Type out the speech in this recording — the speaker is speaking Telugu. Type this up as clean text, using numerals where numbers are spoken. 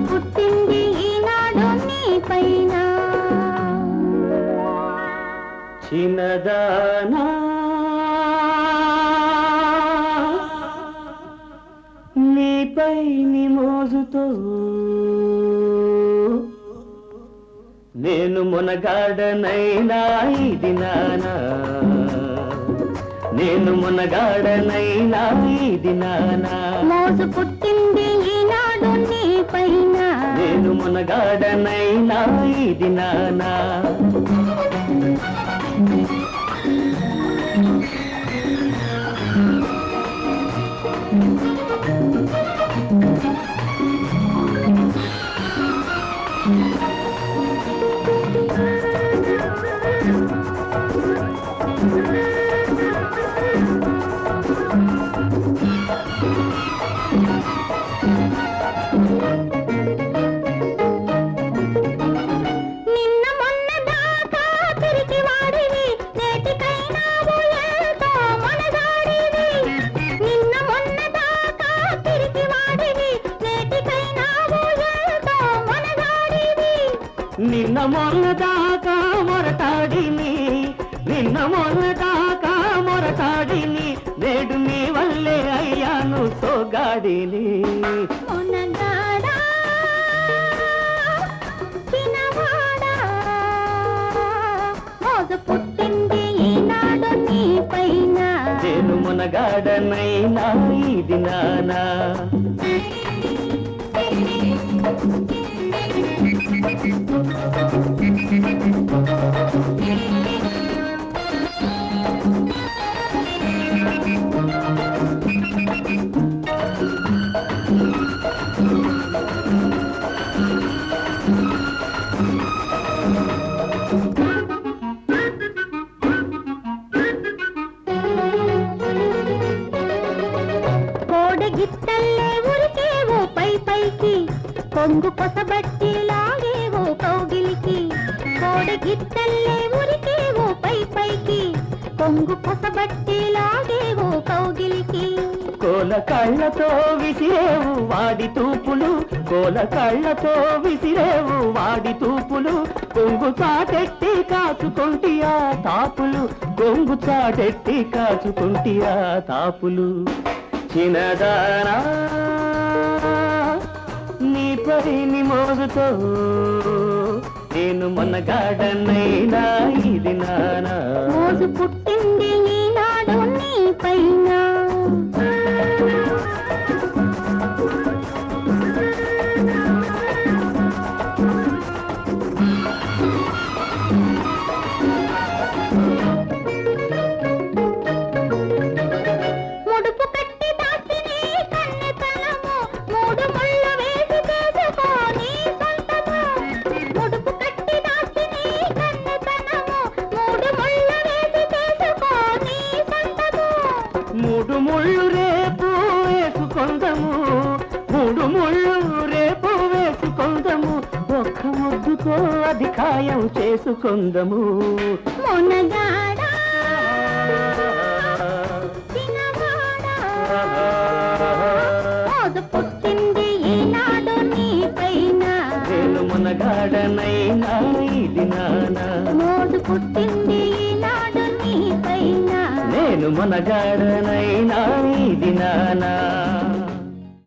పుట్టింది ఈనాడు నీ పైన చిన్నదానా నీపై నీ మోజుతో నేను మునగాడనైనా ఇది నానా నేను మునగాడనైనా ఇది నానా మోజు పుట్టింది ఈనాడు నీ పైన నేను మునగాడనైనా ఇది నానా నిన్న మొన్న దాకా మొరటాడిని నిన్న మొన్న దాకా మొరటాడిని నేడు నీ వల్లే అయ్యాను సోగాడిని పుట్టింది ఈనాడు నీ పైన నేను మునగాడనైనా ఇది నానా గిట్టల్లే ఉరికేవో పై పైకి కొంగు కొసబట్టి లాగేవో కౌగిలికి కోడి గిట్టల్లే ఉరికేవో పై పైకి కొంగు కొసబట్టి లాగేవో కౌగిలికి కోల కళ్ళతో విసిరేవు వాడి తూపులు కోల కళ్ళతో విసిరేవు వాడి తూపులు కొంగు చాటెట్టి కాచుకుంటియా తాపులు కొంగు చాటెట్టి కాచుకుంటియా తాపులు చిన్నదానా నీపై నీ మోజుతో నేను మునగాడనైనా ఇది నానా మోజు పుట్టింది ఈనాడు నీ పైన మూడు ముళ్ళు రేపు వేసుకొందము మూడు ముళ్ళు రేపు వేసుకొందము ఒక్క ముద్దుతో అది ఖాయం చేసుకొందము పుట్టింది ఈనాడు నీ పైన నేను మునగాడనైనా ఇది నానా మోజు పుట్టింది ఈనాడు నీ పైన నేను మునగాడనైనా ఇది నానా